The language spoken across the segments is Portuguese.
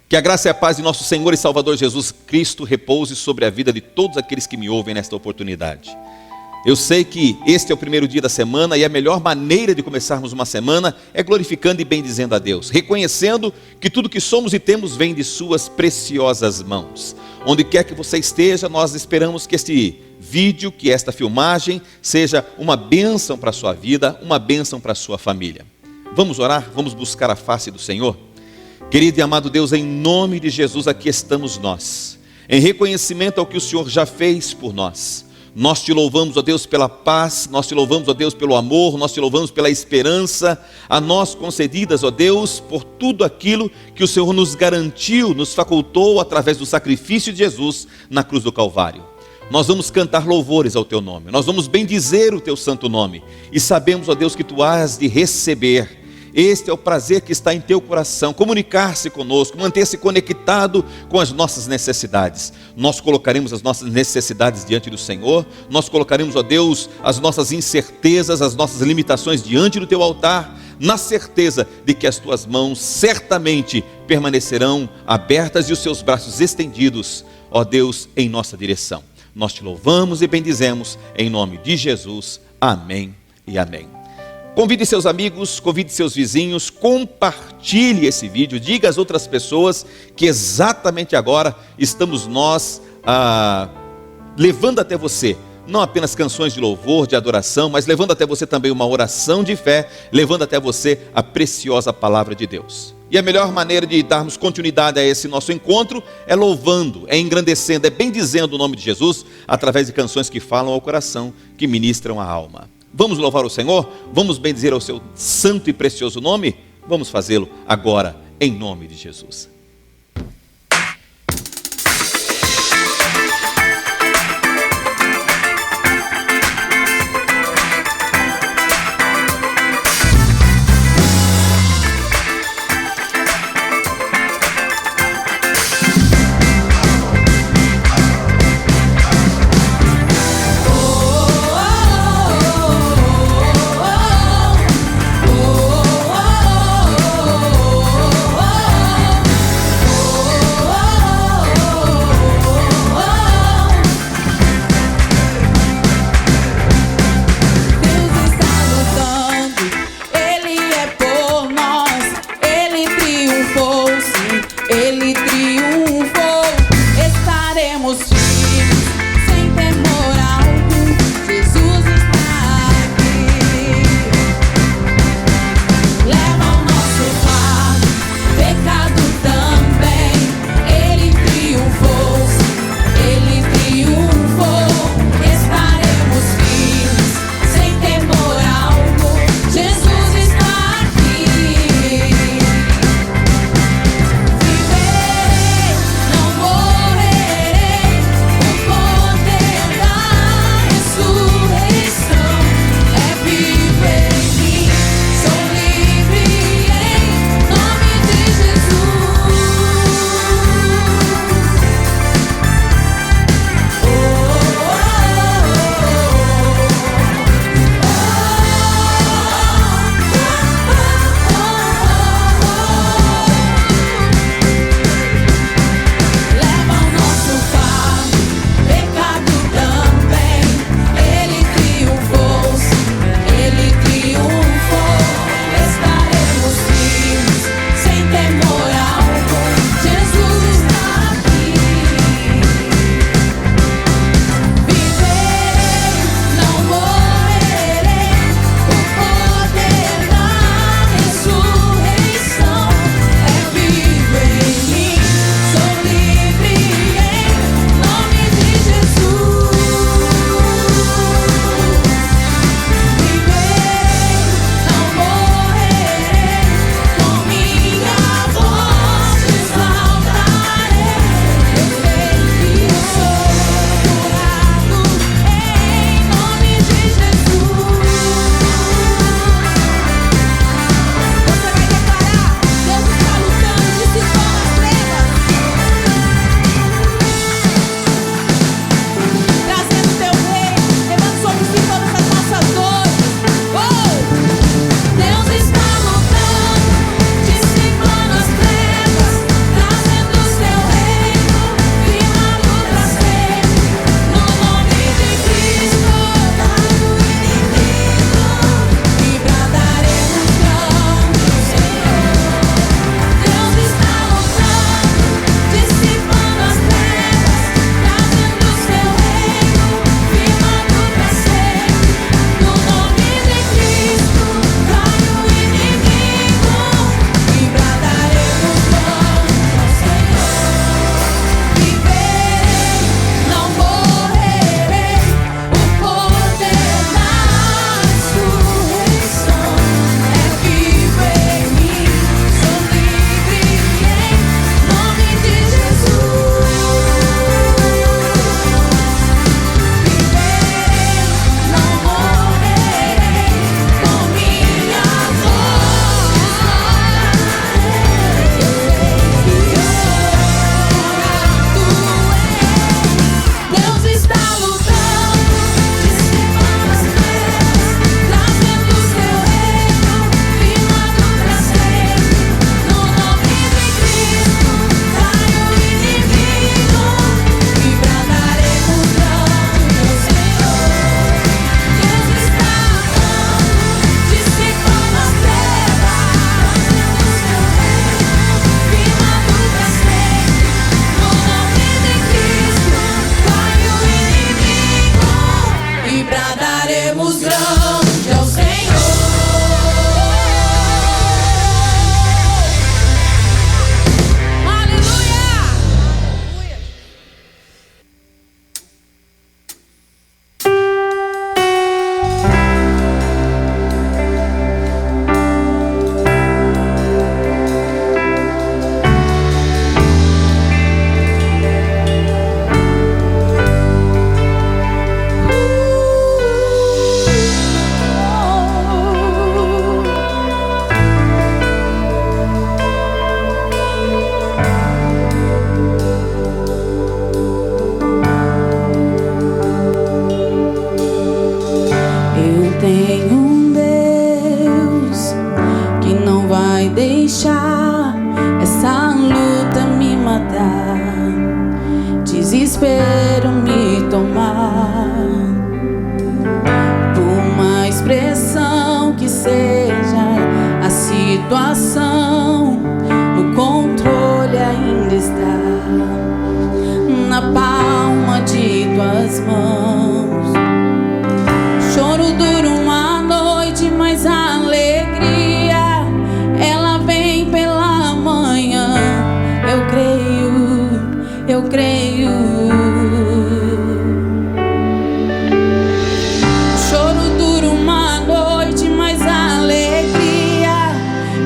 Que a graça e a paz de nosso Senhor e Salvador Jesus Cristo repouse sobre a vida de todos aqueles que me ouvem nesta oportunidade. Eu sei que este é o primeiro dia da semana e a melhor maneira de começarmos uma semana é glorificando e bendizendo a Deus, reconhecendo que tudo que somos e temos vem de suas preciosas mãos. Onde quer que você esteja, nós esperamos que este vídeo, que esta filmagem seja uma bênção para a sua vida, uma bênção para a sua família. Vamos orar? Vamos buscar a face do Senhor? Querido e amado Deus, em nome de Jesus, aqui estamos nós, em reconhecimento ao que o Senhor já fez por nós. Nós te louvamos, ó Deus, pela paz, nós te louvamos, ó Deus, pelo amor, nós te louvamos pela esperança, a nós concedidas, ó Deus, por tudo aquilo que o Senhor nos garantiu, nos facultou através do sacrifício de Jesus na cruz do Calvário. Nós vamos cantar louvores ao teu nome, nós vamos bendizer o teu santo nome, e sabemos, ó Deus, que tu has de receber. Este é o prazer que está em teu coração, comunicar-se conosco, manter-se conectado com as nossas necessidades. Nós colocaremos as nossas necessidades diante do Senhor, nós colocaremos, ó Deus, as nossas incertezas, as nossas limitações diante do teu altar, na certeza de que as tuas mãos certamente permanecerão abertas e os seus braços estendidos, ó Deus, em nossa direção. Nós te louvamos e bendizemos em nome de Jesus. Amém e amém. Convide seus amigos, convide seus vizinhos, compartilhe esse vídeo, diga às outras pessoas que exatamente agora estamos nós levando até você, não apenas canções de louvor, de adoração, mas levando até você também uma oração de fé, levando até você a preciosa palavra de Deus. E a melhor maneira de darmos continuidade a esse nosso encontro é louvando, é engrandecendo, é bendizendo o nome de Jesus através de canções que falam ao coração, que ministram a alma. Vamos louvar o Senhor? Vamos bendizer ao seu santo e precioso nome? Vamos fazê-lo agora, em nome de Jesus. desespero me tomar, por mais pressão que seja a situação, o controle ainda está na palma de tuas mãos. Choro dura uma noite, mas a alegria ela vem pela manhã. Eu creio, eu creio. Choro dura uma noite, mas a alegria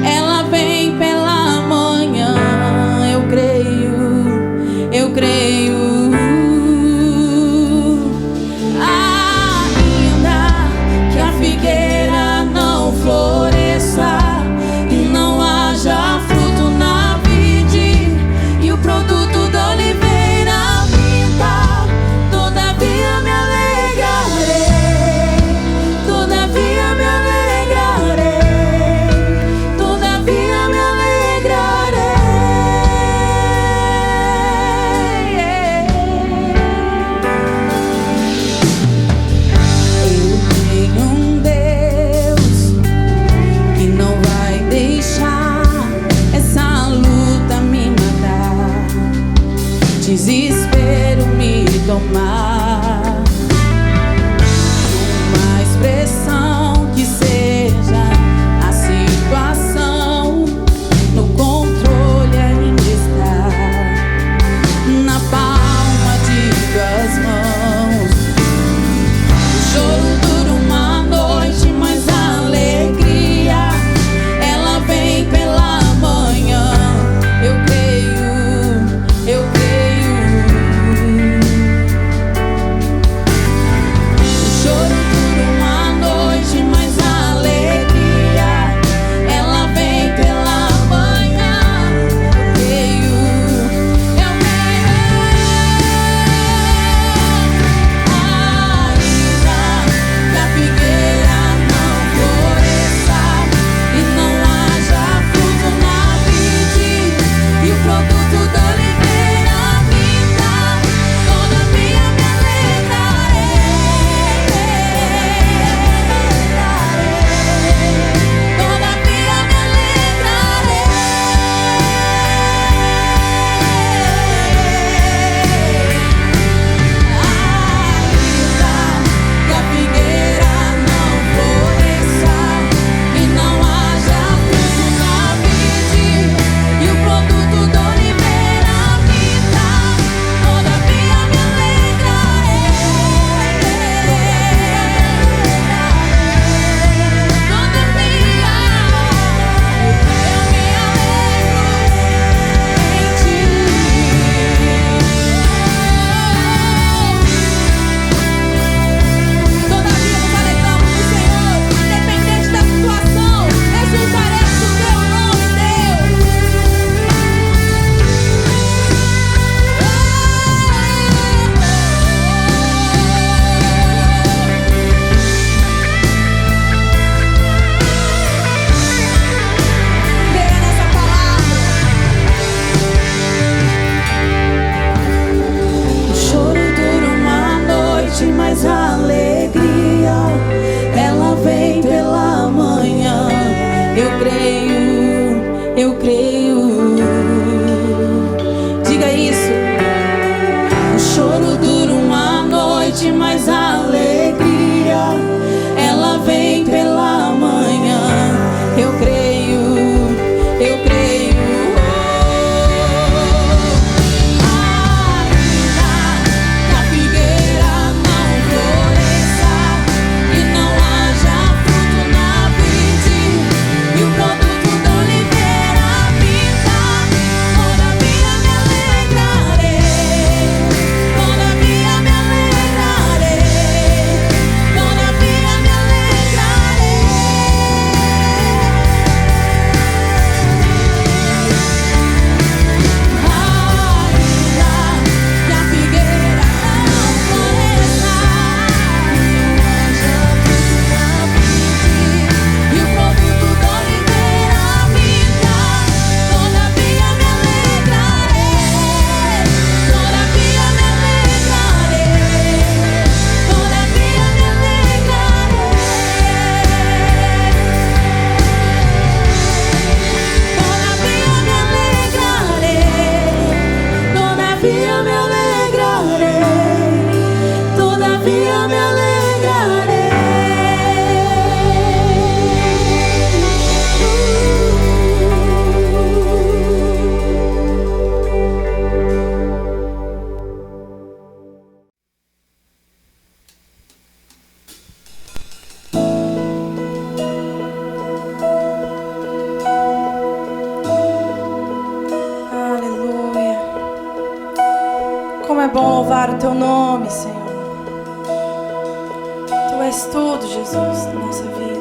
ela vem pela manhã. Eu creio, eu creio. Desespero me tomar, por mais pressão que seja a situação, no controle ainda está na palma de tuas mãos. O choro dura uma noite, mas a alegria ela vem pela manhã. Eu creio, eu creio. Mas a alegria ela vem pela manhã. Eu creio, eu creio. Diga isso. O choro dura uma noite, mas a alegria ela vem pela manhã. Eu creio, eu creio. Produto da Oliveira Pinta. louvar o teu nome, Senhor. Tu és tudo, Jesus, na nossa vida.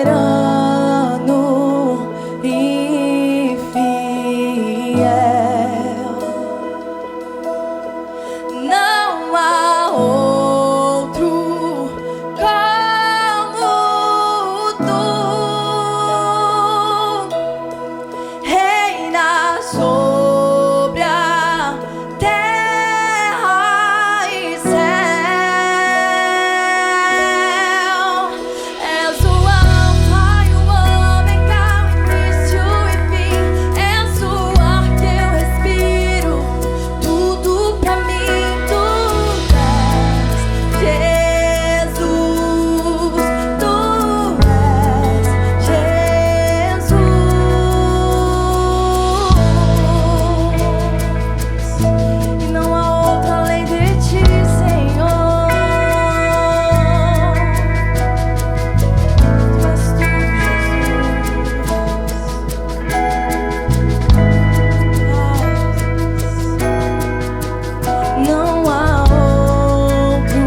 Soberano e fiel, não há outro como tu. Reina sobre a terra e céu. És o Alfa e o Ômega, o início e fim. És o ar que eu respiro, tudo pra mim tu és. Jesus, tu és Jesus. E não há outro além de ti, Senhor. Tu és tudo, Jesus. Não há outro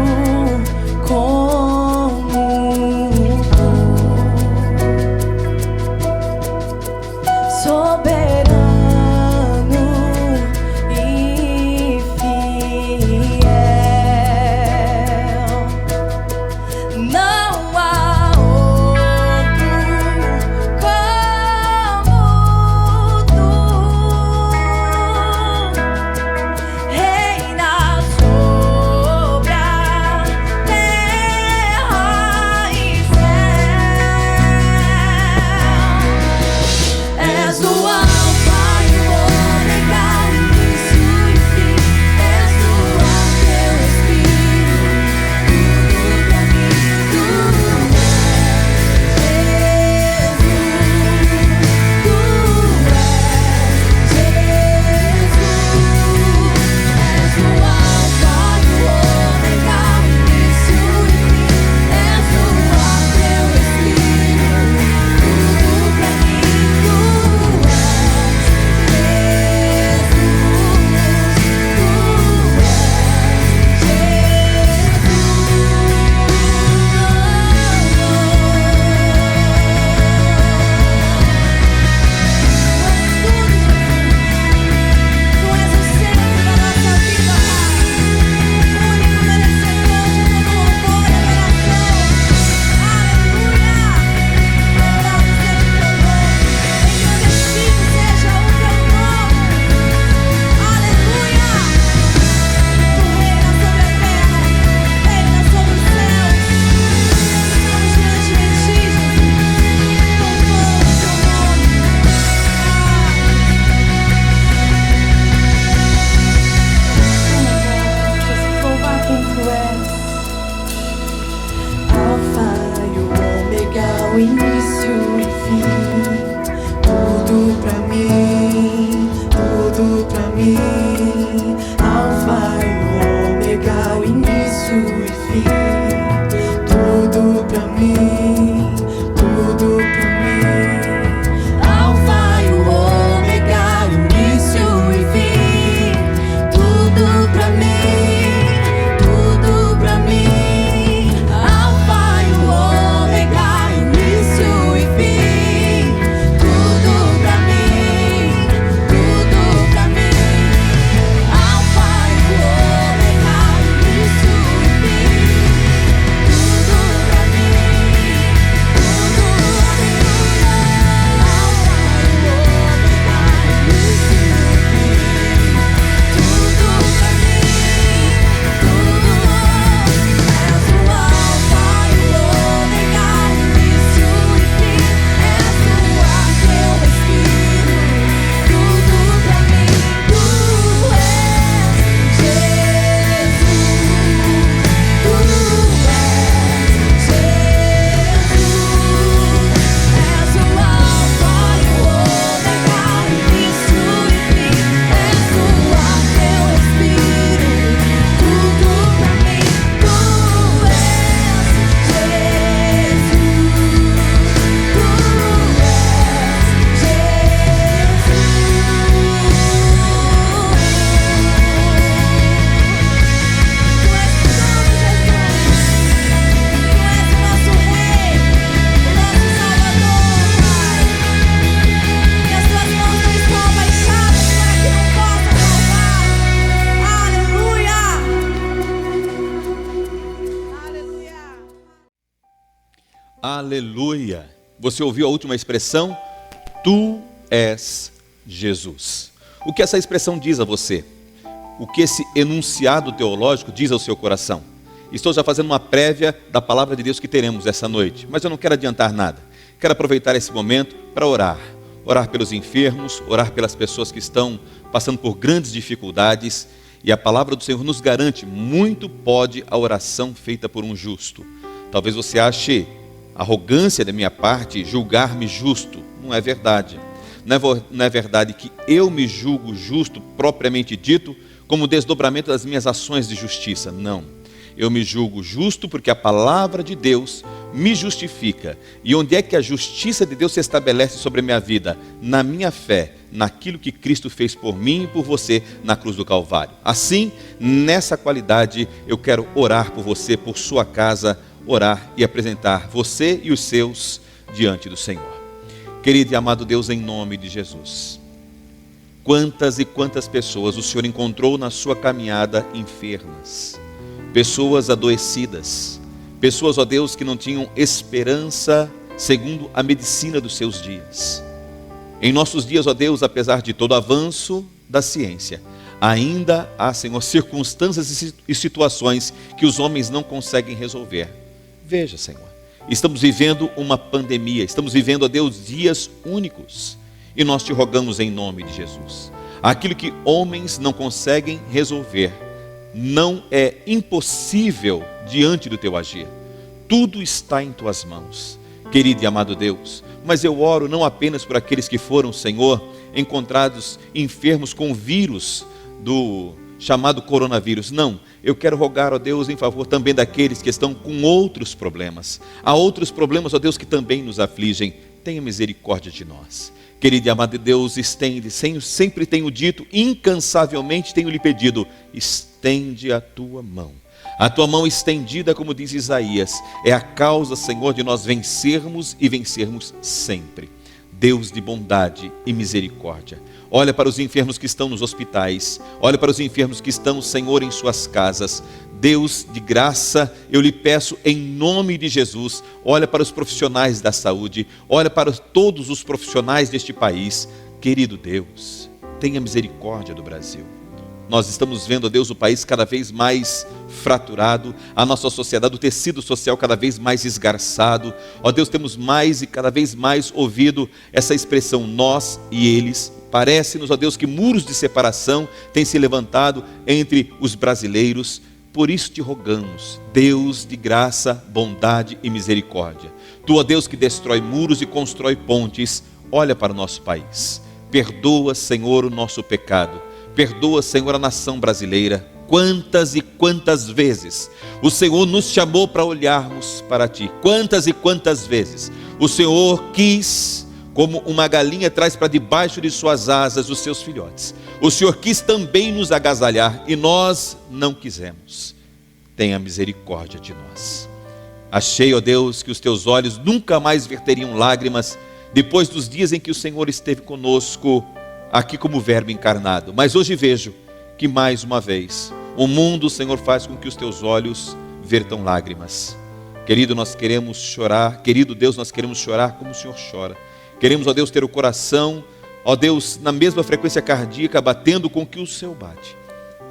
como tu. Soberano e fiel, não há outro como tu. Reina sobre a terra e céu. És o Alfa e o Ômega, o início e fim. És o ar que eu respiro, tudo pra mim tu és. Jesus, tu és Jesus. És o Alfa e o Ômega, o início e fim. És o ar que eu respiro, tudo pra mim tu és. O início e fim, tudo pra mim, tudo pra mim. Alfa e Ômega, o início e fim, tudo pra mim, tudo pra mim. Alfa e Ômega, o início e fim, tudo pra mim, tudo pra mim. Alfa e Ômega, início e fim, Aleluia! Você ouviu a última expressão? Tu és Jesus. O que essa expressão diz a você? O que esse enunciado teológico diz ao seu coração? Estou já fazendo uma prévia da palavra de Deus que teremos essa noite, mas eu não quero adiantar nada. Quero aproveitar esse momento para orar. Orar pelos enfermos, orar pelas pessoas que estão passando por grandes dificuldades. E a palavra do Senhor nos garante, muito pode a oração feita por um justo. Talvez você ache arrogância da minha parte julgar-me justo. Não é verdade. Não é verdade que eu me julgo justo propriamente dito, como desdobramento das minhas ações de justiça. Não. Eu me julgo justo porque a palavra de Deus me justifica. E onde é que a justiça de Deus se estabelece sobre a minha vida? Na minha fé, naquilo que Cristo fez por mim e por você na cruz do Calvário. Assim, nessa qualidade, eu quero orar por você, por sua casa, orar e apresentar você e os seus diante do Senhor. Querido e amado Deus, em nome de Jesus, quantas e quantas pessoas o Senhor encontrou na sua caminhada enfermas, pessoas adoecidas, pessoas, ó Deus, que não tinham esperança segundo a medicina dos seus dias. Em nossos dias, ó Deus, apesar de todo avanço da ciência, ainda há, Senhor, circunstâncias e situações que os homens não conseguem resolver. Veja, Senhor, estamos vivendo uma pandemia, estamos vivendo, ó Deus, dias únicos, e nós te rogamos em nome de Jesus. Aquilo que homens não conseguem resolver, não é impossível diante do teu agir. Tudo está em tuas mãos, querido e amado Deus. Mas eu oro não apenas por aqueles que foram, Senhor, encontrados enfermos com o vírus do chamado coronavírus. Não, eu quero rogar, ó Deus, em favor também daqueles que estão com outros problemas. Há outros problemas, ó Deus, que também nos afligem. Tenha misericórdia de nós. Querido e amado Deus, sempre tenho dito, incansavelmente tenho lhe pedido, estende a tua mão. A tua mão estendida, como diz Isaías, é a causa, Senhor, de nós vencermos e vencermos sempre. Deus de bondade e misericórdia, olha para os enfermos que estão nos hospitais, olha para os enfermos que estão, Senhor, em suas casas. Deus de graça, eu lhe peço em nome de Jesus, olha para os profissionais da saúde, olha para todos os profissionais deste país. Querido Deus, tenha misericórdia do Brasil. Nós estamos vendo, ó Deus, o país cada vez mais fraturado, a nossa sociedade, o tecido social cada vez mais esgarçado. Ó Deus, temos mais e cada vez mais ouvido essa expressão nós e eles. Parece-nos, ó Deus, que muros de separação têm se levantado entre os brasileiros. Por isso te rogamos, Deus de graça, bondade e misericórdia. Tu, ó Deus, que destrói muros e constrói pontes, olha para o nosso país. Perdoa, Senhor, o nosso pecado. Perdoa, Senhor, a nação brasileira. Quantas e quantas vezes o Senhor nos chamou para olharmos para Ti. Quantas e quantas vezes o Senhor quis, como uma galinha traz para debaixo de suas asas os seus filhotes. O Senhor quis também nos agasalhar e nós não quisemos. Tenha misericórdia de nós. Achei, ó Deus, que os Teus olhos nunca mais verteriam lágrimas depois dos dias em que o Senhor esteve conosco aqui como verbo encarnado. Mas hoje vejo que mais uma vez o mundo, Senhor, faz com que os Teus olhos vertam lágrimas. Querido, nós queremos chorar. Querido Deus, nós queremos chorar como o Senhor chora. Queremos, ó Deus, ter o coração, ó Deus, na mesma frequência cardíaca, batendo com que o Seu bate.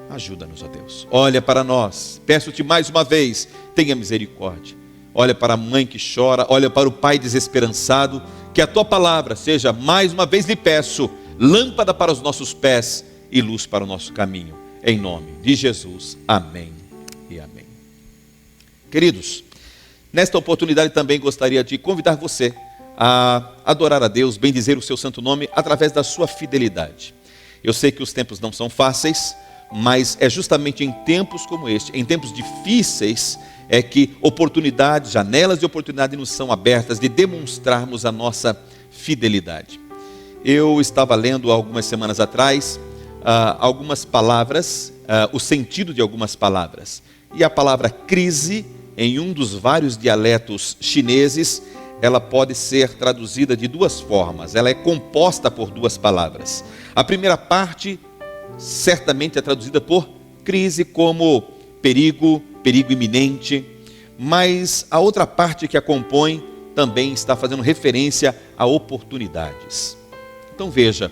Ajuda-nos, ó Deus. Olha para nós. Peço-te mais uma vez, tenha misericórdia. Olha para a mãe que chora, olha para o pai desesperançado. Que a Tua palavra seja, mais uma vez lhe peço, lâmpada para os nossos pés e luz para o nosso caminho. Em nome de Jesus. Amém e amém. Queridos, nesta oportunidade também gostaria de convidar você a adorar a Deus, bendizer o seu santo nome através da sua fidelidade. Eu sei que os tempos não são fáceis, mas é justamente em tempos como este, em tempos difíceis, é que oportunidades, janelas de oportunidade nos são abertas de demonstrarmos a nossa fidelidade. Eu estava lendo algumas semanas atrás algumas palavras, o sentido de algumas palavras. E a palavra crise, em um dos vários dialetos chineses, ela pode ser traduzida de duas formas. Ela é composta por duas palavras. A primeira parte, certamente é traduzida por crise como perigo, perigo iminente. Mas a outra parte que a compõe também está fazendo referência a oportunidades. Então veja,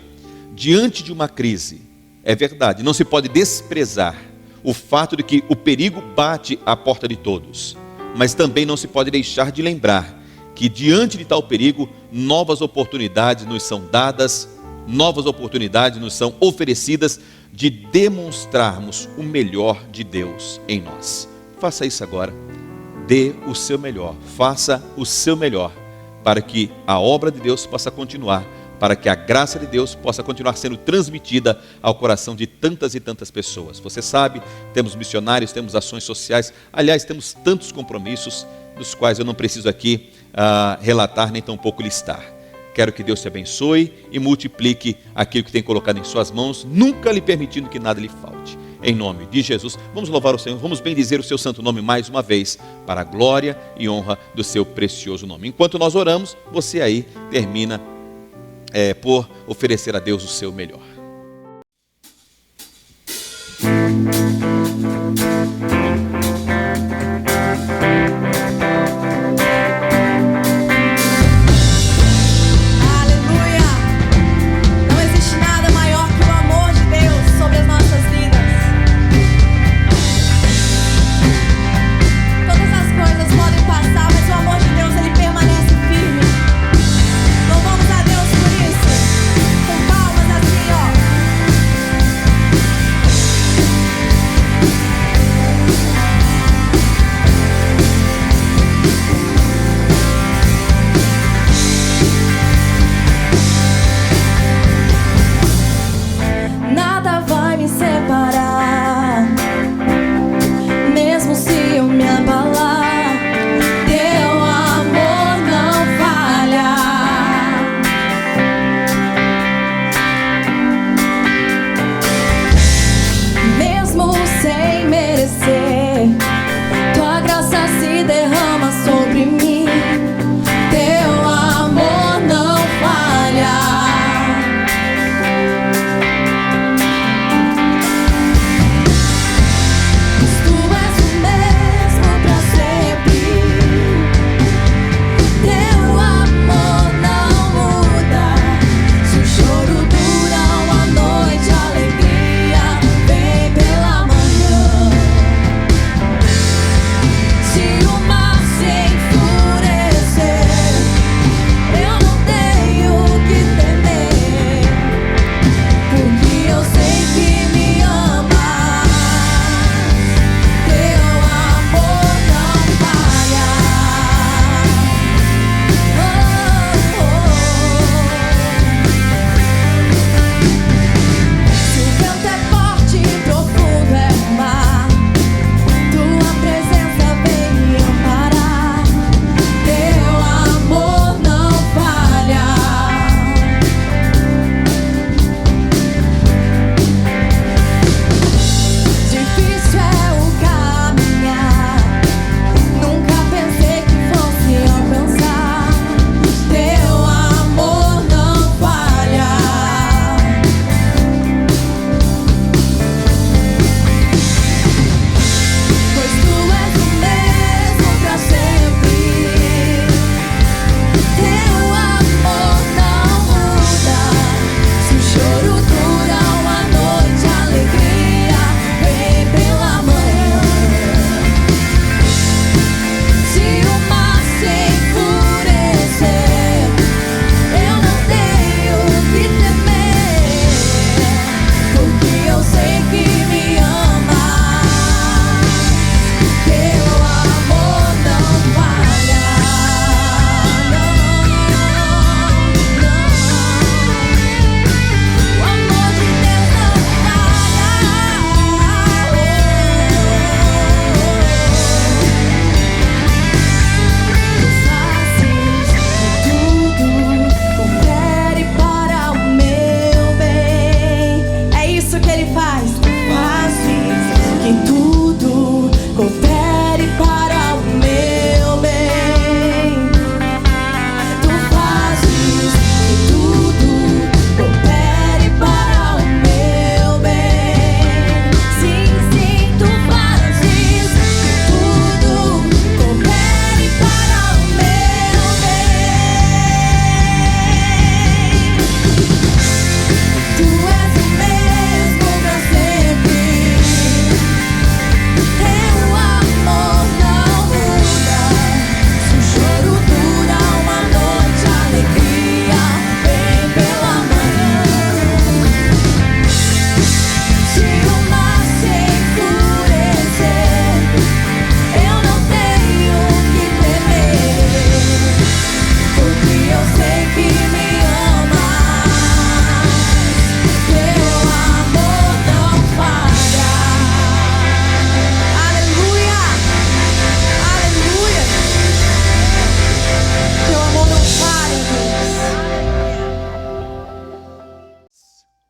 diante de uma crise, é verdade, não se pode desprezar o fato de que o perigo bate à porta de todos, mas também não se pode deixar de lembrar que diante de tal perigo, novas oportunidades nos são dadas, novas oportunidades nos são oferecidas de demonstrarmos o melhor de Deus em nós. Faça isso agora, dê o seu melhor, faça o seu melhor, para que a obra de Deus possa continuar, para que a graça de Deus possa continuar sendo transmitida ao coração de tantas e tantas pessoas. Você sabe, temos missionários, temos ações sociais, aliás, temos tantos compromissos, dos quais eu não preciso aqui relatar, nem tampouco listar. Quero que Deus te abençoe e multiplique aquilo que tem colocado em suas mãos, nunca lhe permitindo que nada lhe falte. Em nome de Jesus, vamos louvar o Senhor, vamos bendizer o seu santo nome mais uma vez, para a glória e honra do seu precioso nome. Enquanto nós oramos, você aí termina por oferecer a Deus o seu melhor. Louvamos a Deus por isso, com palmas assim, ó.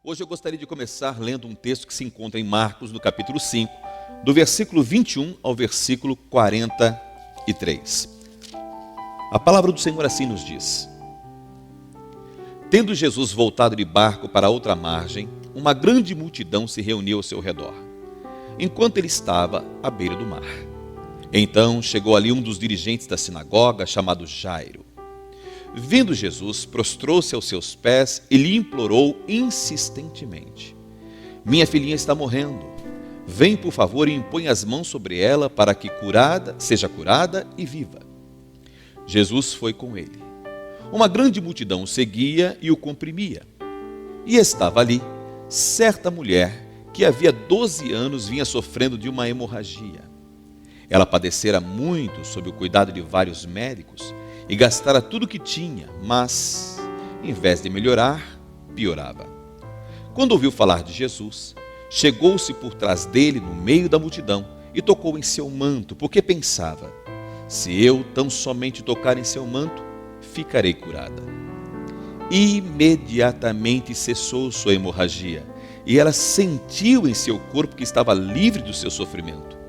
Hoje eu gostaria de começar lendo um texto que se encontra em Marcos, no capítulo 5, do versículo 21 ao versículo 43. A palavra do Senhor assim nos diz: Tendo Jesus voltado de barco para outra margem, uma grande multidão se reuniu ao seu redor, enquanto ele estava à beira do mar. Então chegou ali um dos dirigentes da sinagoga, chamado Jairo. Vendo Jesus, prostrou-se aos seus pés e lhe implorou insistentemente: Minha filhinha está morrendo. Vem, por favor, e impõe as mãos sobre ela para que seja curada e viva. Jesus foi com ele. Uma grande multidão o seguia e o comprimia. E estava ali certa mulher que havia 12 anos vinha sofrendo de uma hemorragia. Ela padecera muito sob o cuidado de vários médicos e gastara tudo o que tinha, mas, em vez de melhorar, piorava. Quando ouviu falar de Jesus, chegou-se por trás dele no meio da multidão e tocou em seu manto, porque pensava: se eu tão somente tocar em seu manto, ficarei curada. Imediatamente cessou sua hemorragia e ela sentiu em seu corpo que estava livre do seu sofrimento.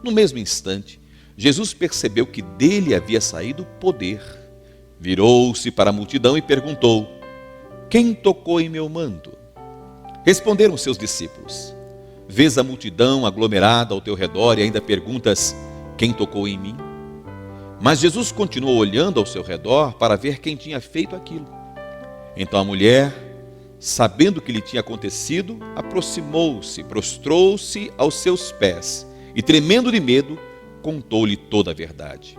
No mesmo instante, Jesus percebeu que dele havia saído poder. Virou-se para a multidão e perguntou: Quem tocou em meu manto? Responderam seus discípulos: Vês a multidão aglomerada ao teu redor e ainda perguntas: Quem tocou em mim? Mas Jesus continuou olhando ao seu redor para ver quem tinha feito aquilo. Então a mulher, sabendo o que lhe tinha acontecido, aproximou-se, prostrou-se aos seus pés e, tremendo de medo, contou-lhe toda a verdade.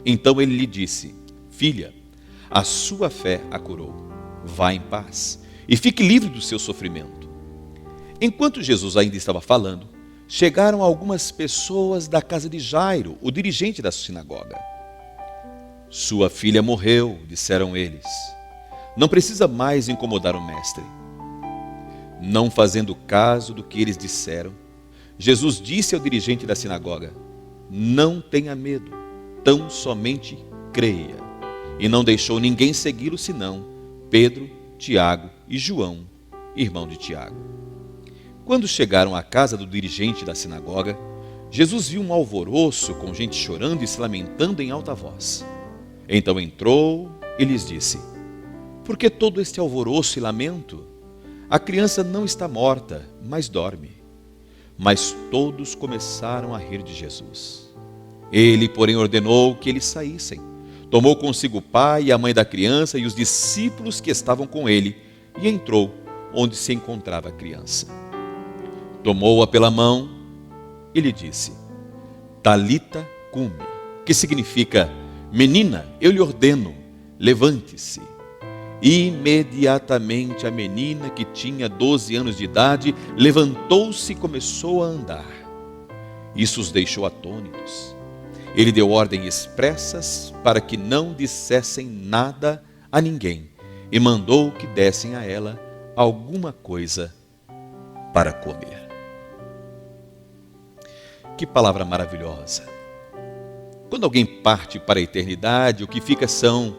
Então ele lhe disse: Filha, a sua fé a curou. Vá em paz e fique livre do seu sofrimento. Enquanto Jesus ainda estava falando, chegaram algumas pessoas da casa de Jairo, o dirigente da sinagoga. Sua filha morreu, disseram eles. Não precisa mais incomodar o mestre. Não fazendo caso do que eles disseram, Jesus disse ao dirigente da sinagoga: Não tenha medo, tão somente creia. E não deixou ninguém segui-lo senão Pedro, Tiago e João, irmão de Tiago. Quando chegaram à casa do dirigente da sinagoga, Jesus viu um alvoroço com gente chorando e se lamentando em alta voz. Então entrou e lhes disse: Por que todo este alvoroço e lamento? A criança não está morta, mas dorme. Mas todos começaram a rir de Jesus. Ele, porém, ordenou que eles saíssem. Tomou consigo o pai e a mãe da criança e os discípulos que estavam com ele e entrou onde se encontrava a criança. Tomou-a pela mão e lhe disse: Talita cumi, que significa: Menina, eu lhe ordeno, levante-se. Imediatamente a menina, que tinha 12 anos de idade, levantou-se e começou a andar. Isso os deixou atônitos. Ele deu ordens expressas para que não dissessem nada a ninguém e mandou que dessem a ela alguma coisa para comer. Que palavra maravilhosa! Quando alguém parte para a eternidade, o que fica são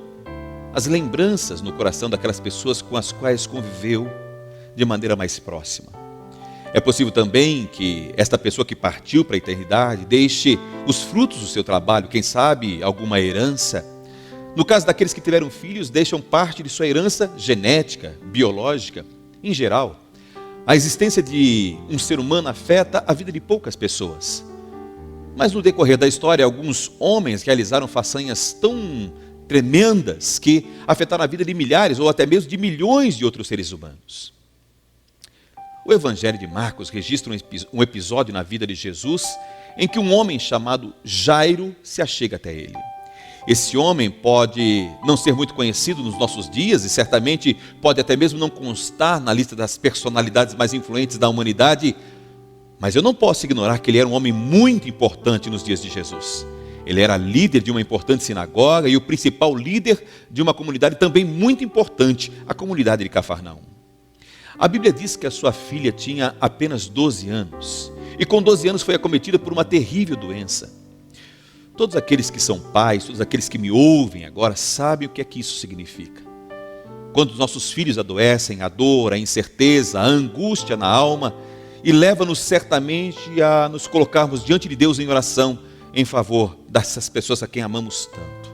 as lembranças no coração daquelas pessoas com as quais conviveu de maneira mais próxima. É possível também que esta pessoa que partiu para a eternidade deixe os frutos do seu trabalho, quem sabe alguma herança. No caso daqueles que tiveram filhos, deixam parte de sua herança genética, biológica, em geral. A existência de um ser humano afeta a vida de poucas pessoas. Mas no decorrer da história, alguns homens realizaram façanhas tão tremendas que afetaram a vida de milhares ou até mesmo de milhões de outros seres humanos. O Evangelho de Marcos registra um episódio na vida de Jesus em que um homem chamado Jairo se achega até ele. Esse homem pode não ser muito conhecido nos nossos dias e certamente pode até mesmo não constar na lista das personalidades mais influentes da humanidade, mas eu não posso ignorar que ele era um homem muito importante nos dias de Jesus. Ele era líder de uma importante sinagoga e o principal líder de uma comunidade também muito importante, a comunidade de Cafarnaum. A Bíblia diz que a sua filha tinha apenas 12 anos e com 12 anos foi acometida por uma terrível doença. Todos aqueles que são pais, todos aqueles que me ouvem agora sabem o que é que isso significa. quando os nossos filhos adoecem, a dor, a incerteza, a angústia na alma, e leva-nos certamente a nos colocarmos diante de Deus em oração em favor dessas pessoas a quem amamos tanto.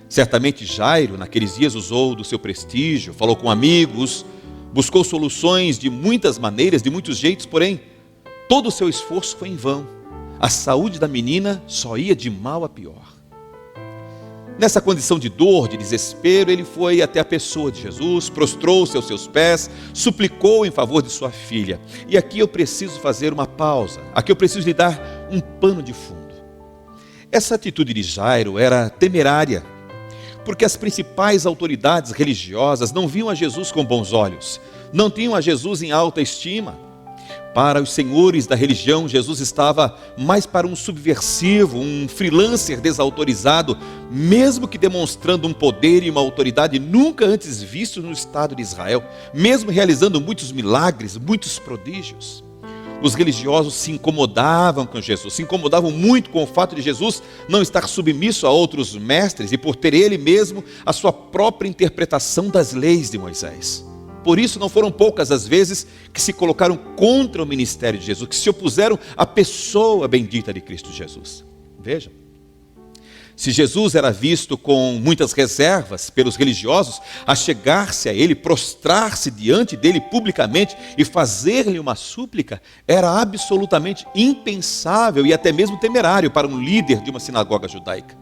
Certamente Jairo, naqueles dias, usou do seu prestígio, falou com amigos, buscou soluções de muitas maneiras, de muitos jeitos, porém, todo o seu esforço foi em vão. A saúde da menina só ia de mal a pior. Nessa condição de dor, de desespero, ele foi até a pessoa de Jesus, prostrou-se aos seus pés, suplicou em favor de sua filha. E aqui eu preciso fazer uma pausa, aqui eu preciso lhe dar um pano de fundo. Essa atitude de Jairo era temerária, porque as principais autoridades religiosas não viam a Jesus com bons olhos, não tinham a Jesus em alta estima. Para os senhores da religião, Jesus estava mais para um subversivo, um freelancer desautorizado, mesmo que demonstrando um poder e uma autoridade nunca antes vistos no Estado de Israel, mesmo realizando muitos milagres, muitos prodígios. Os religiosos se incomodavam com Jesus, se incomodavam muito com o fato de Jesus não estar submisso a outros mestres e por ter ele mesmo a sua própria interpretação das leis de Moisés. Por isso não foram poucas as vezes que se colocaram contra o ministério de Jesus, que se opuseram à pessoa bendita de Cristo Jesus. Veja, se Jesus era visto com muitas reservas pelos religiosos, a chegar-se a ele, prostrar-se diante dele publicamente e fazer-lhe uma súplica, era absolutamente impensável e até mesmo temerário para um líder de uma sinagoga judaica.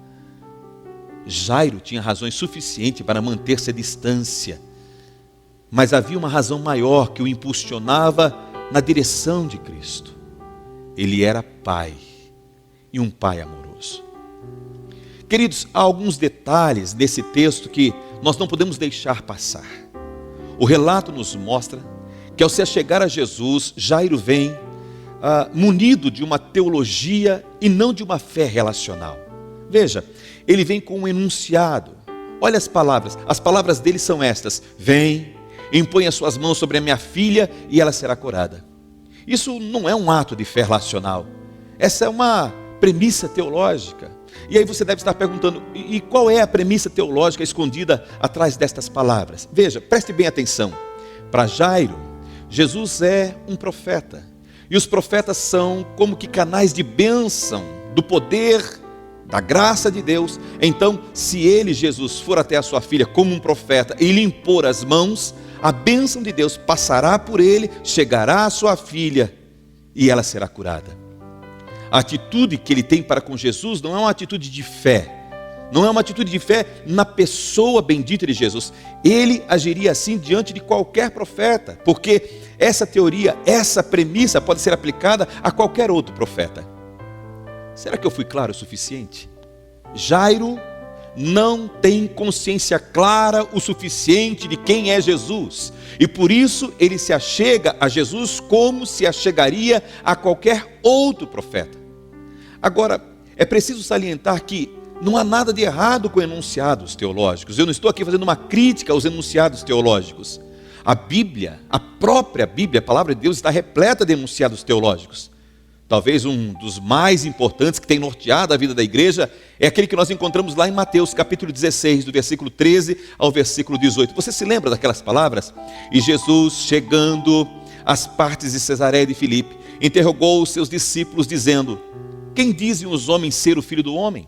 Jairo tinha razões suficientes para manter-se à distância, mas havia uma razão maior que o impulsionava na direção de Cristo. Ele era pai, e um pai amoroso. Queridos, há alguns detalhes nesse texto que nós não podemos deixar passar. O relato nos mostra que ao se achegar a Jesus, Jairo vem munido de uma teologia e não de uma fé relacional. Veja, ele vem com um enunciado. Olha as palavras dele são estas: vem, impõe as suas mãos sobre a minha filha e ela será curada. Isso não é um ato de fé racional. Essa é uma premissa teológica. E aí você deve estar perguntando, e qual é a premissa teológica escondida atrás destas palavras? Veja, preste bem atenção. Para Jairo, Jesus é um profeta. E os profetas são como que canais de bênção, do poder, da graça de Deus. Então, se ele, Jesus, for até a sua filha como um profeta e lhe impor as mãos, a bênção de Deus passará por ele, chegará à sua filha e ela será curada. A atitude que ele tem para com Jesus não é uma atitude de fé, não é uma atitude de fé na pessoa bendita de Jesus. Ele agiria assim diante de qualquer profeta, porque essa teoria, essa premissa pode ser aplicada a qualquer outro profeta. Será que eu fui claro o suficiente? Jairo não tem consciência clara o suficiente de quem é Jesus, e por isso ele se achega a Jesus como se achegaria a qualquer outro profeta. Agora, é preciso salientar que não há nada de errado com enunciados teológicos. Eu não estou aqui fazendo uma crítica aos enunciados teológicos. A Bíblia, a própria Bíblia, a palavra de Deus, está repleta de enunciados teológicos. Talvez um dos mais importantes que tem norteado a vida da igreja é aquele que nós encontramos lá em Mateus capítulo 16, do versículo 13 ao versículo 18. Você se lembra daquelas palavras? E Jesus, chegando às partes de Cesareia de Filipe, interrogou os seus discípulos dizendo: quem dizem os homens ser o Filho do Homem?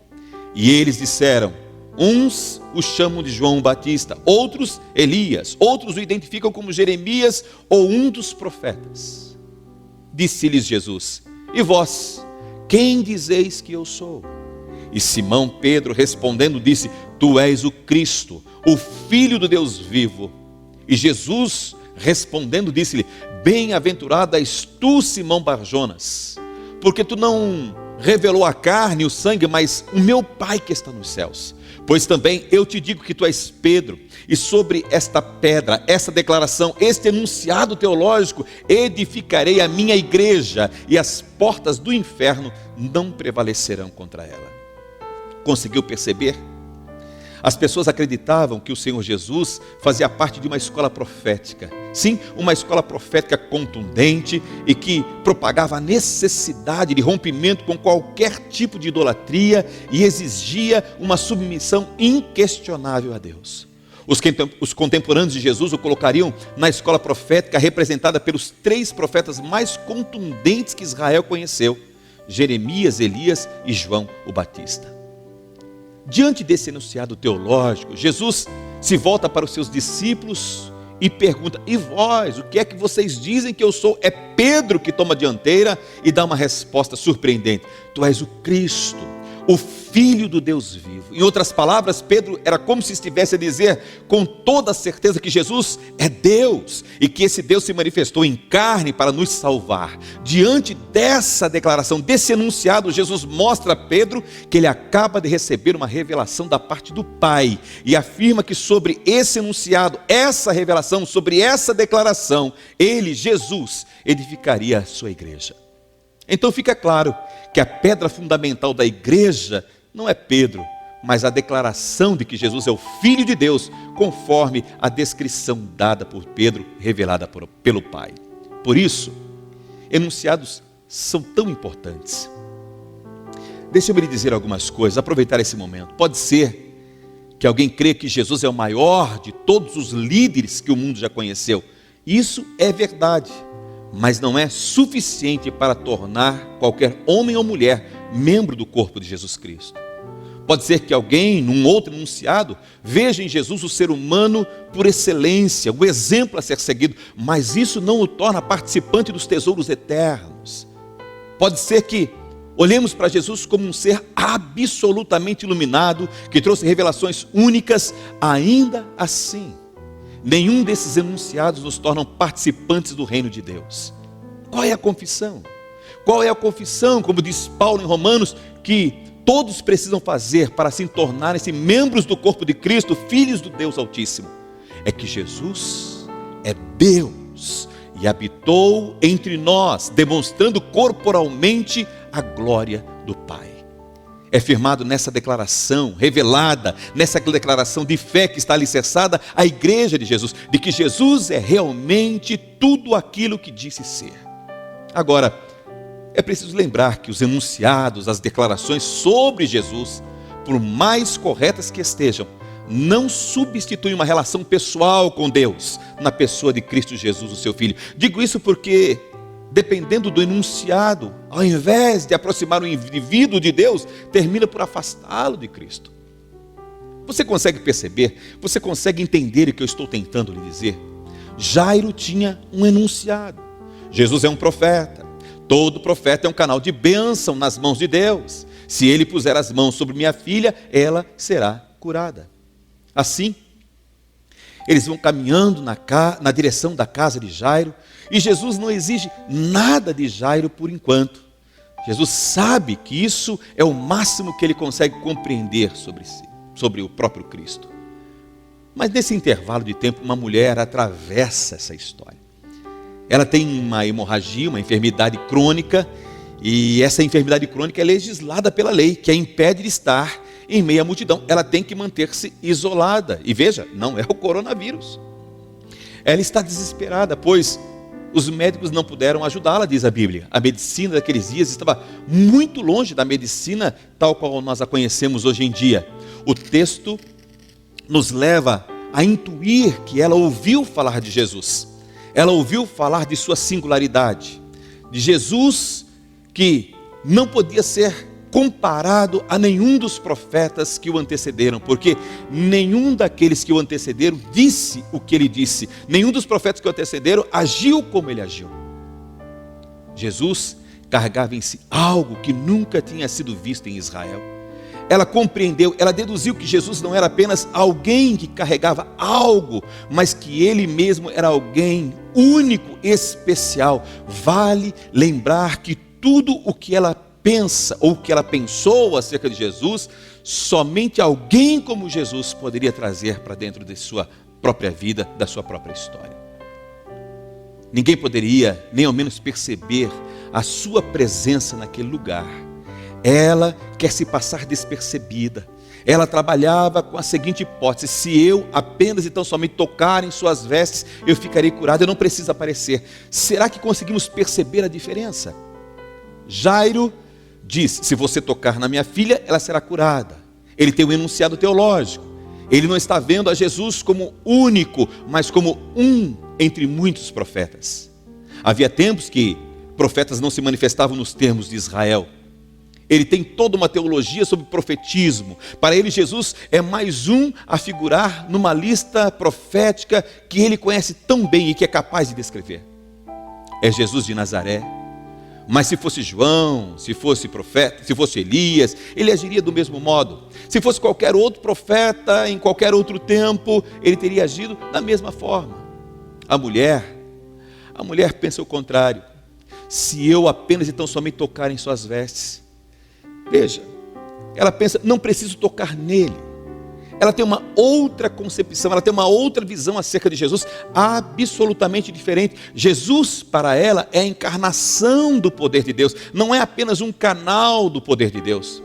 E eles disseram: uns o chamam de João Batista, outros Elias, outros o identificam como Jeremias ou um dos profetas. Disse-lhes Jesus: e vós, quem dizeis que eu sou? E Simão Pedro respondendo disse: tu és o Cristo, o Filho do Deus vivo. E Jesus respondendo disse-lhe: bem-aventurado és tu, Simão Barjonas, porque tu não revelou a carne e o sangue, mas o meu Pai que está nos céus. Pois também eu te digo que tu és Pedro, e sobre esta pedra, essa declaração, este enunciado teológico, edificarei a minha igreja, e as portas do inferno não prevalecerão contra ela. Conseguiu perceber? As pessoas acreditavam que o Senhor Jesus fazia parte de uma escola profética. Sim, uma escola profética contundente e que propagava a necessidade de rompimento com qualquer tipo de idolatria e exigia uma submissão inquestionável a Deus. Os contemporâneos de Jesus o colocariam na escola profética representada pelos 3 profetas mais contundentes que Israel conheceu: Jeremias, Elias e João o Batista. Diante desse enunciado teológico, Jesus se volta para os seus discípulos e pergunta: e vós, o que é que vocês dizem que eu sou? É Pedro que toma a dianteira e dá uma resposta surpreendente: tu és o Cristo, o Filho do Deus vivo. Em outras palavras, Pedro era como se estivesse a dizer com toda a certeza que Jesus é Deus e que esse Deus se manifestou em carne para nos salvar. Diante dessa declaração, desse enunciado, Jesus mostra a Pedro que ele acaba de receber uma revelação da parte do Pai e afirma que sobre esse enunciado, essa revelação, sobre essa declaração, ele, Jesus, edificaria a sua igreja. Então fica claro que a pedra fundamental da igreja não é Pedro, mas a declaração de que Jesus é o Filho de Deus, conforme a descrição dada por Pedro, revelada pelo Pai. Por isso, enunciados são tão importantes. Deixa-me lhe dizer algumas coisas, aproveitar esse momento. Pode ser que alguém crê que Jesus é o maior de todos os líderes que o mundo já conheceu. Isso é verdade, mas não é suficiente para tornar qualquer homem ou mulher membro do corpo de Jesus Cristo. Pode ser que alguém, num outro enunciado, veja em Jesus o ser humano por excelência, o exemplo a ser seguido, mas isso não o torna participante dos tesouros eternos. Pode ser que olhemos para Jesus como um ser absolutamente iluminado, que trouxe revelações únicas. Ainda assim, nenhum desses enunciados nos tornam participantes do reino de Deus. Qual é a confissão? Qual é a confissão, como diz Paulo em Romanos, que todos precisam fazer para se tornarem-se membros do corpo de Cristo, filhos do Deus Altíssimo? É que Jesus é Deus e habitou entre nós, demonstrando corporalmente a glória do Pai. É firmado nessa declaração, revelada, nessa declaração de fé que está alicerçada a igreja de Jesus, de que Jesus é realmente tudo aquilo que disse ser. Agora, é preciso lembrar que os enunciados, as declarações sobre Jesus, por mais corretas que estejam, não substituem uma relação pessoal com Deus, na pessoa de Cristo Jesus, o seu Filho. Digo isso porque, dependendo do enunciado, ao invés de aproximar o indivíduo de Deus, termina por afastá-lo de Cristo. Você consegue perceber? Você consegue entender o que eu estou tentando lhe dizer? Jairo tinha um enunciado. Jesus é um profeta. Todo profeta é um canal de bênção nas mãos de Deus. Se ele puser as mãos sobre minha filha, ela será curada. Assim, eles vão caminhando na direção da casa de Jairo, e Jesus não exige nada de Jairo por enquanto. Jesus sabe que isso é o máximo que ele consegue compreender sobre si, sobre o próprio Cristo. Mas nesse intervalo de tempo, uma mulher atravessa essa história. Ela tem uma hemorragia, uma enfermidade crônica, e essa enfermidade crônica é legislada pela lei, que a impede de estar em meio à multidão. Ela tem que manter-se isolada. E veja, não é o coronavírus. Ela está desesperada, pois os médicos não puderam ajudá-la, diz a Bíblia. A medicina daqueles dias estava muito longe da medicina tal qual nós a conhecemos hoje em dia. O texto nos leva a intuir que ela ouviu falar de Jesus. Ela ouviu falar de sua singularidade, de Jesus que não podia ser comparado a nenhum dos profetas que o antecederam, porque nenhum daqueles que o antecederam disse o que ele disse, nenhum dos profetas que o antecederam agiu como ele agiu. Jesus carregava em si algo que nunca tinha sido visto em Israel. Ela compreendeu, ela deduziu que Jesus não era apenas alguém que carregava algo, mas que ele mesmo era alguém único, especial. Vale lembrar que tudo o que ela pensa, ou o que ela pensou acerca de Jesus, somente alguém como Jesus poderia trazer para dentro de sua própria vida, da sua própria história. Ninguém poderia, nem ao menos perceber a sua presença naquele lugar. Ela quer se passar despercebida. Ela trabalhava com a seguinte hipótese: se eu apenas e tão somente tocar em suas vestes, eu ficarei curado, eu não preciso aparecer. Será que conseguimos perceber a diferença? Jairo diz: se você tocar na minha filha, ela será curada. Ele tem um enunciado teológico. Ele não está vendo a Jesus como único, mas como um entre muitos profetas. Havia tempos que profetas não se manifestavam nos termos de Israel. Ele tem toda uma teologia sobre profetismo. Para ele, Jesus é mais um a figurar numa lista profética que ele conhece tão bem e que é capaz de descrever. É Jesus de Nazaré. Mas se fosse João, se fosse profeta, se fosse Elias, ele agiria do mesmo modo. Se fosse qualquer outro profeta, em qualquer outro tempo, ele teria agido da mesma forma. A mulher pensa o contrário. Se eu apenas e tão somente tocar em suas vestes. Veja, ela pensa, não preciso tocar nele. Ela tem uma outra concepção, ela tem uma outra visão acerca de Jesus, absolutamente diferente. Jesus, para ela, é a encarnação do poder de Deus, não é apenas um canal do poder de Deus.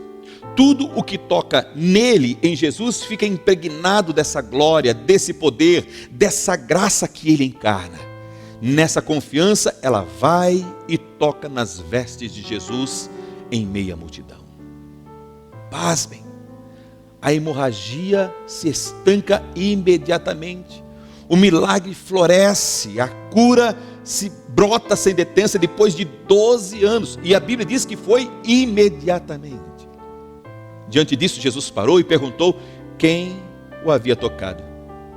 Tudo o que toca nele, em Jesus, fica impregnado dessa glória, desse poder, dessa graça que ele encarna. Nessa confiança, ela vai e toca nas vestes de Jesus em meio à multidão. Pasmem. A hemorragia se estanca imediatamente. O milagre floresce, a cura se brota sem detência depois de 12 anos. E a Bíblia diz que foi imediatamente. Diante disso, Jesus parou e perguntou quem o havia tocado.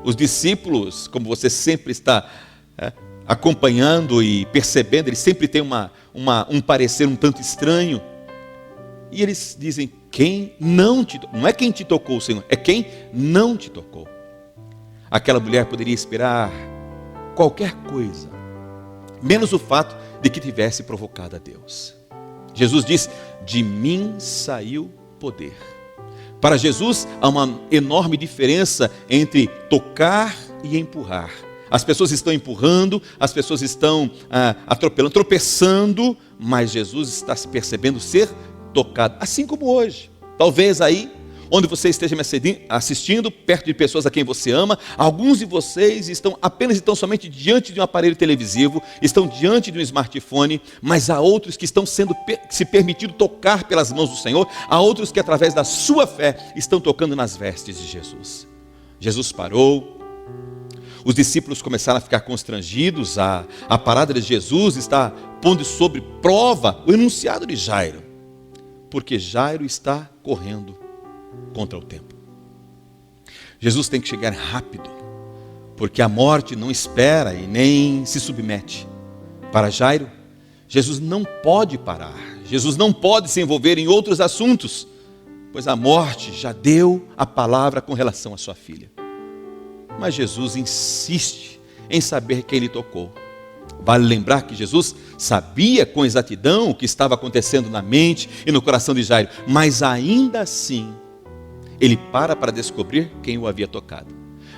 Os discípulos, como você sempre está acompanhando e percebendo, eles sempre têm um parecer um tanto estranho. E eles dizem, quem não te tocou? Não é quem te tocou, Senhor, é quem não te tocou. Aquela mulher poderia esperar qualquer coisa, menos o fato de que tivesse provocado a Deus. Jesus diz, de mim saiu poder. Para Jesus há uma enorme diferença entre tocar e empurrar. As pessoas estão empurrando, as pessoas estão atropelando, tropeçando, mas Jesus está se percebendo ser tocado, assim como hoje. Talvez aí, onde você esteja me assistindo, perto de pessoas a quem você ama, alguns de vocês estão somente diante de um aparelho televisivo, estão diante de um smartphone, mas há outros que estão se permitindo tocar pelas mãos do Senhor, há outros que através da sua fé estão tocando nas vestes de Jesus. Jesus parou, os discípulos começaram a ficar constrangidos, a parada de Jesus está pondo sobre prova o enunciado de Jairo. Porque Jairo está correndo contra o tempo. Jesus tem que chegar rápido, porque a morte não espera e nem se submete. Para Jairo, Jesus não pode parar, Jesus não pode se envolver em outros assuntos, pois a morte já deu a palavra com relação à sua filha. Mas Jesus insiste em saber quem ele tocou. Vale lembrar que Jesus sabia com exatidão o que estava acontecendo na mente e no coração de Jairo, mas ainda assim, ele para descobrir quem o havia tocado.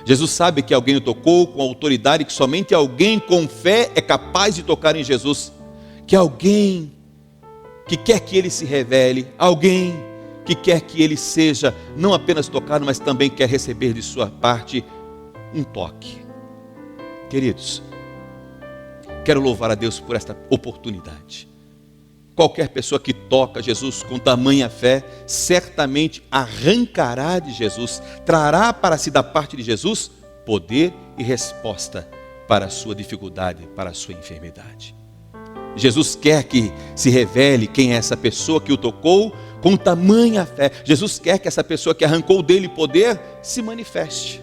Jesus sabe que alguém o tocou com autoridade, que somente alguém com fé é capaz de tocar em Jesus, que alguém que quer que ele se revele, alguém que quer que ele seja não apenas tocado, mas também quer receber de sua parte um toque. Queridos, quero louvar a Deus por esta oportunidade. Qualquer pessoa que toca Jesus com tamanha fé, certamente arrancará de Jesus, trará para si da parte de Jesus, poder e resposta para a sua dificuldade, para a sua enfermidade. Jesus quer que se revele quem é essa pessoa que o tocou com tamanha fé. Jesus quer que essa pessoa que arrancou dele poder se manifeste.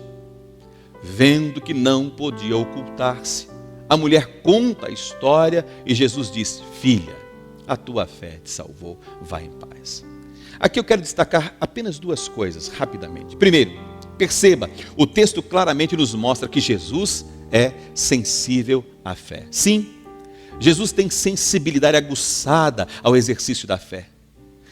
Vendo que não podia ocultar-se, a mulher conta a história e Jesus diz, filha, a tua fé te salvou, vá em paz. Aqui eu quero destacar apenas duas coisas, rapidamente. Primeiro, perceba, o texto claramente nos mostra que Jesus é sensível à fé. Sim, Jesus tem sensibilidade aguçada ao exercício da fé.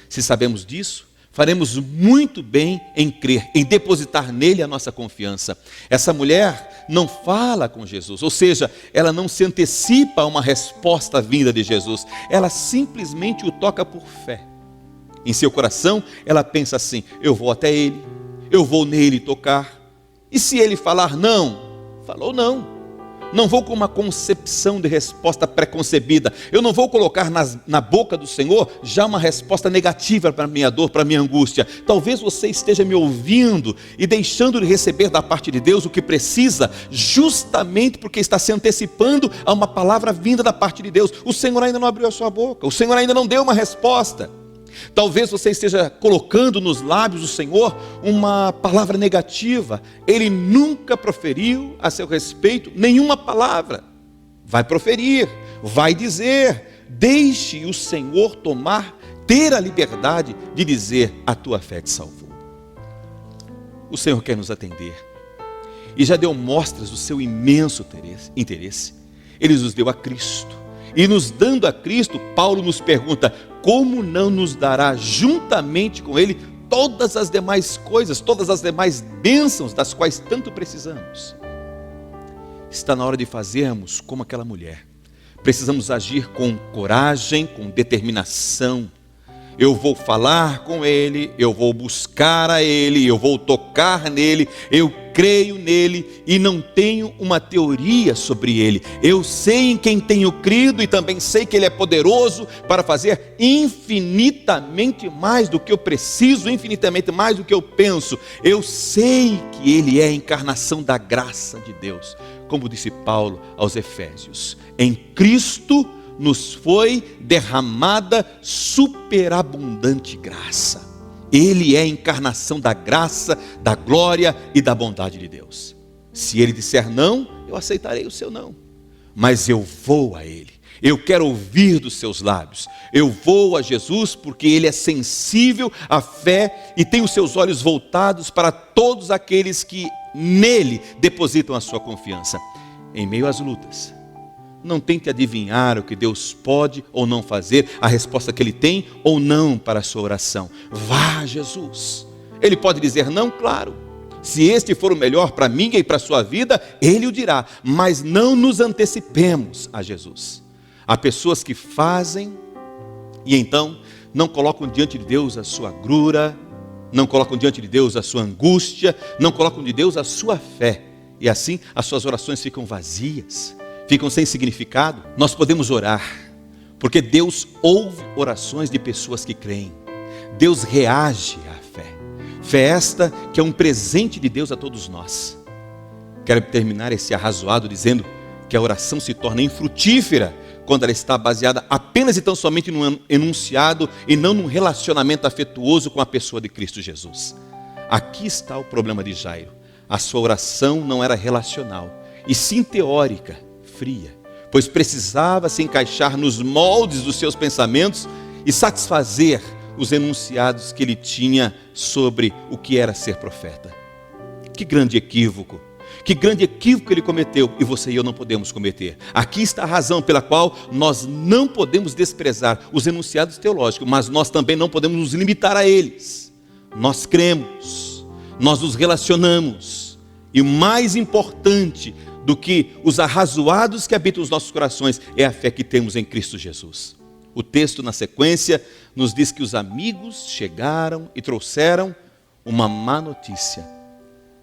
Se sabemos disso, faremos muito bem em crer, em depositar nele a nossa confiança. Essa mulher não fala com Jesus, ou seja, ela não se antecipa a uma resposta vinda de Jesus, ela simplesmente o toca por fé. Em seu coração, ela pensa assim, eu vou até ele, eu vou nele tocar, e se ele falar não, falou não. não vou com uma concepção de resposta preconcebida. Eu não vou colocar na boca do Senhor já uma resposta negativa para a minha dor, para a minha angústia. Talvez você esteja me ouvindo e deixando de receber da parte de Deus o que precisa, justamente porque está se antecipando a uma palavra vinda da parte de Deus. O Senhor ainda não abriu a sua boca, o Senhor ainda não deu uma resposta. Talvez você esteja colocando nos lábios do Senhor uma palavra negativa. Ele nunca proferiu a seu respeito nenhuma palavra. Vai proferir, vai dizer. Deixe o Senhor ter a liberdade de dizer: a tua fé te salvou. O Senhor quer nos atender e já deu mostras do seu imenso interesse. Ele nos deu a Cristo, e nos dando a Cristo, Paulo nos pergunta: como não nos dará juntamente com Ele todas as demais coisas, todas as demais bênçãos das quais tanto precisamos? Está na hora de fazermos como aquela mulher. Precisamos agir com coragem, com determinação. Eu vou falar com Ele, eu vou buscar a Ele, eu vou tocar nele, eu creio nele e não tenho uma teoria sobre Ele. Eu sei em quem tenho crido e também sei que Ele é poderoso para fazer infinitamente mais do que eu preciso, infinitamente mais do que eu penso. Eu sei que Ele é a encarnação da graça de Deus, como disse Paulo aos Efésios. Em Cristo nos foi derramada superabundante graça. Ele é a encarnação da graça, da glória e da bondade de Deus. Se Ele disser não, eu aceitarei o seu não. Mas eu vou a Ele. Eu quero ouvir dos seus lábios. Eu vou a Jesus porque Ele é sensível à fé e tem os seus olhos voltados para todos aqueles que nele depositam a sua confiança. Em meio às lutas, não tente adivinhar o que Deus pode ou não fazer, a resposta que Ele tem ou não para a sua oração. Vá a Jesus. Ele pode dizer não, claro. Se este for o melhor para mim e para a sua vida, Ele o dirá. Mas não nos antecipemos a Jesus. Há pessoas que fazem e então não colocam diante de Deus a sua agrura, não colocam diante de Deus a sua angústia, não colocam de Deus a sua fé. E assim as suas orações ficam vazias, ficam sem significado. Nós podemos orar, porque Deus ouve orações de pessoas que creem. Deus reage à fé. Fé esta que é um presente de Deus a todos nós. Quero terminar esse arrazoado dizendo que a oração se torna infrutífera quando ela está baseada apenas e tão somente num enunciado e não num relacionamento afetuoso com a pessoa de Cristo Jesus. Aqui está o problema de Jairo. A sua oração não era relacional, e sim teórica, fria, pois precisava se encaixar nos moldes dos seus pensamentos e satisfazer os enunciados que ele tinha sobre o que era ser profeta. Que grande equívoco ele cometeu, e você e eu não podemos cometer. Aqui está a razão pela qual nós não podemos desprezar os enunciados teológicos, mas nós também não podemos nos limitar a eles. Nós cremos, nós nos relacionamos, e o mais importante do que os arrazoados que habitam os nossos corações é a fé que temos em Cristo Jesus. O texto na sequência nos diz que os amigos chegaram e trouxeram uma má notícia.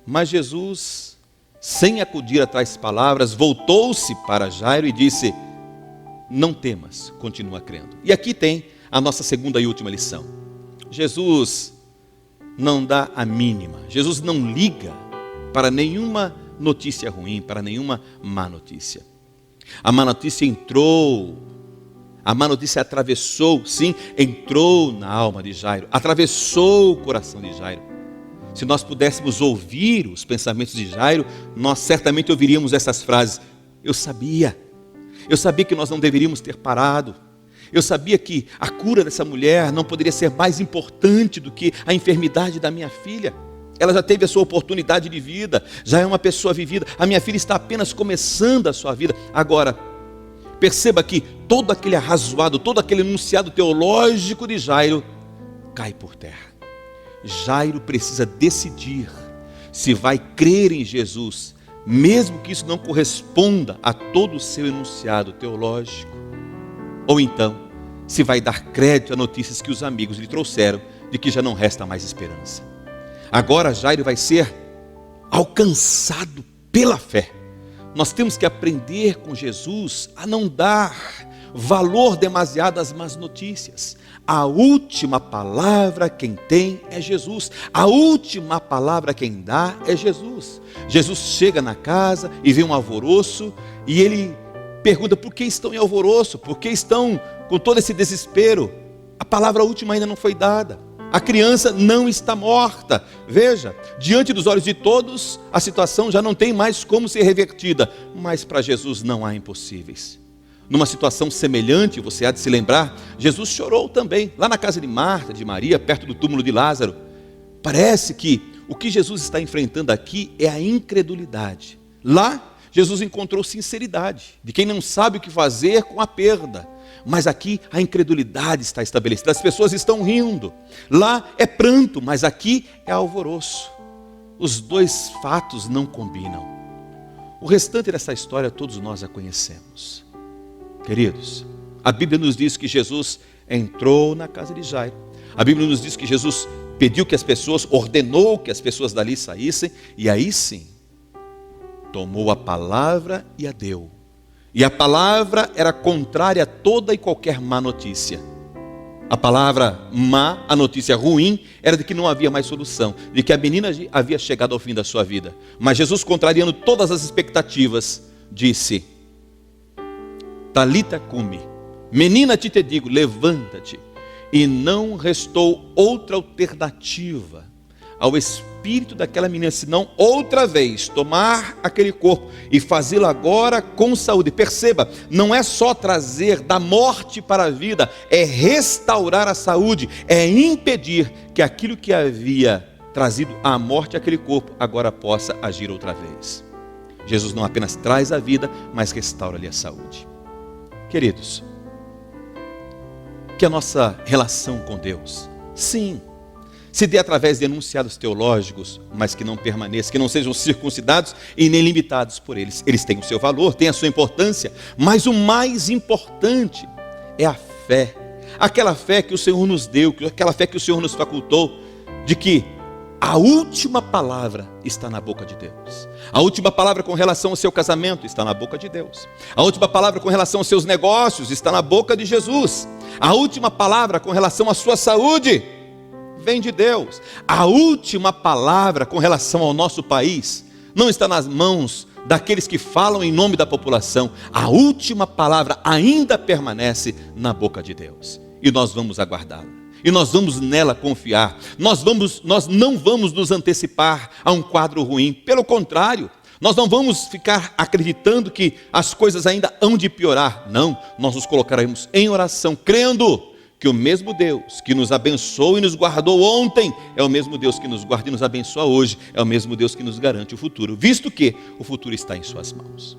Mas Jesus, sem acudir a tais palavras, voltou-se para Jairo e disse: não temas, continua crendo. E aqui tem a nossa segunda e última lição. Jesus não dá a mínima, Jesus não liga para nenhuma notícia ruim, para nenhuma má notícia. A má notícia entrou, a má notícia atravessou, sim, entrou na alma de Jairo, atravessou o coração de Jairo. Se nós pudéssemos ouvir os pensamentos de Jairo, nós certamente ouviríamos essas frases: eu sabia que nós não deveríamos ter parado, eu sabia que a cura dessa mulher não poderia ser mais importante do que a enfermidade da minha filha. Ela já teve a sua oportunidade de vida, já é uma pessoa vivida. A minha filha está apenas começando a sua vida. Agora, perceba que todo aquele arrazoado, todo aquele enunciado teológico de Jairo cai por terra. Jairo precisa decidir se vai crer em Jesus, mesmo que isso não corresponda a todo o seu enunciado teológico, ou então se vai dar crédito a notícias que os amigos lhe trouxeram de que já não resta mais esperança. Agora Jairo vai ser alcançado pela fé. Nós temos que aprender com Jesus a não dar valor demasiado às más notícias. A última palavra quem tem é Jesus. A última palavra quem dá é Jesus. Jesus chega na casa e vê um alvoroço e ele pergunta: por que estão em alvoroço? Por que estão com todo esse desespero? A palavra última ainda não foi dada. A criança não está morta. Veja, diante dos olhos de todos, a situação já não tem mais como ser revertida. Mas para Jesus não há impossíveis. Numa situação semelhante, você há de se lembrar, Jesus chorou também, lá na casa de Marta, de Maria, perto do túmulo de Lázaro. Parece que o que Jesus está enfrentando aqui é a incredulidade. Lá, Jesus encontrou sinceridade, de quem não sabe o que fazer com a perda. Mas aqui a incredulidade está estabelecida, as pessoas estão rindo. Lá é pranto, mas aqui é alvoroço. Os dois fatos não combinam. O restante dessa história todos nós a conhecemos. Queridos, a Bíblia nos diz que Jesus entrou na casa de Jairo. A Bíblia nos diz que Jesus pediu que as pessoas, ordenou que as pessoas dali saíssem, e aí sim, tomou a palavra e a deu. E a palavra era contrária a toda e qualquer má notícia. A palavra má, a notícia ruim, era de que não havia mais solução, de que a menina havia chegado ao fim da sua vida. Mas Jesus, contrariando todas as expectativas, disse: Talita cumi, menina, te digo, levanta-te. E não restou outra alternativa ao espírito daquela menina, senão outra vez tomar aquele corpo e fazê-lo agora com saúde. Perceba, não é só trazer da morte para a vida, é restaurar a saúde, é impedir que aquilo que havia trazido à morte aquele corpo agora possa agir outra vez. Jesus não apenas traz a vida, mas restaura-lhe a saúde. Queridos, que a nossa relação com Deus, sim, se dê através de enunciados teológicos, mas que não permaneçam, que não sejam circuncidados e nem limitados por eles. Eles têm o seu valor, têm a sua importância, mas o mais importante é a fé. Aquela fé que o Senhor nos deu, aquela fé que o Senhor nos facultou, de que a última palavra está na boca de Deus. A última palavra com relação ao seu casamento está na boca de Deus. A última palavra com relação aos seus negócios está na boca de Jesus. A última palavra com relação à sua saúde vem de Deus. A última palavra com relação ao nosso país não está nas mãos daqueles que falam em nome da população. A última palavra ainda permanece na boca de Deus. E nós vamos aguardá-la. E nós vamos nela confiar. Nós não vamos nos antecipar a um quadro ruim. Pelo contrário, nós não vamos ficar acreditando que as coisas ainda hão de piorar. Não, nós nos colocaremos em oração, crendo que o mesmo Deus que nos abençoou e nos guardou ontem é o mesmo Deus que nos guarda e nos abençoa hoje. É o mesmo Deus que nos garante o futuro, visto que o futuro está em suas mãos.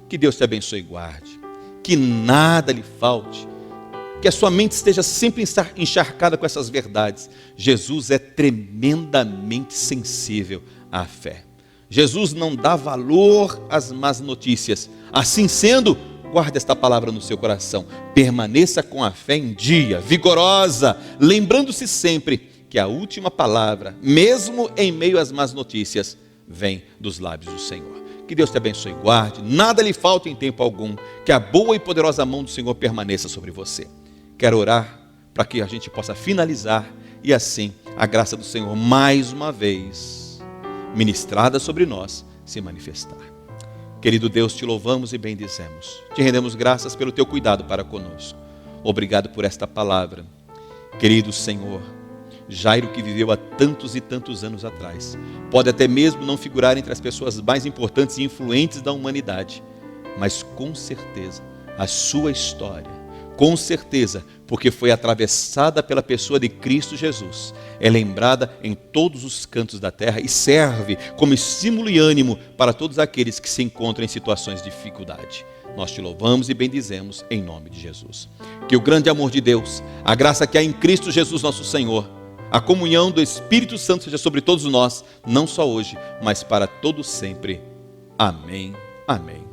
Que Deus te abençoe e guarde, que nada lhe falte, que a sua mente esteja sempre encharcada com essas verdades. Jesus é tremendamente sensível à fé. Jesus não dá valor às más notícias. Assim sendo, guarde esta palavra no seu coração. Permaneça com a fé em dia, vigorosa, lembrando-se sempre que a última palavra, mesmo em meio às más notícias, vem dos lábios do Senhor. Que Deus te abençoe e guarde, nada lhe falte em tempo algum, que a boa e poderosa mão do Senhor permaneça sobre você. Quero orar para que a gente possa finalizar e assim a graça do Senhor mais uma vez ministrada sobre nós se manifestar. Querido Deus, te louvamos e bendizemos. Te rendemos graças pelo teu cuidado para conosco. Obrigado por esta palavra. Querido Senhor, Jairo, que viveu há tantos e tantos anos atrás, pode até mesmo não figurar entre as pessoas mais importantes e influentes da humanidade, mas com certeza a sua história, com certeza, porque foi atravessada pela pessoa de Cristo Jesus, é lembrada em todos os cantos da terra e serve como estímulo e ânimo para todos aqueles que se encontram em situações de dificuldade. Nós te louvamos e bendizemos em nome de Jesus. Que o grande amor de Deus, a graça que há em Cristo Jesus nosso Senhor, a comunhão do Espírito Santo seja sobre todos nós, não só hoje, mas para todo sempre. Amém. Amém.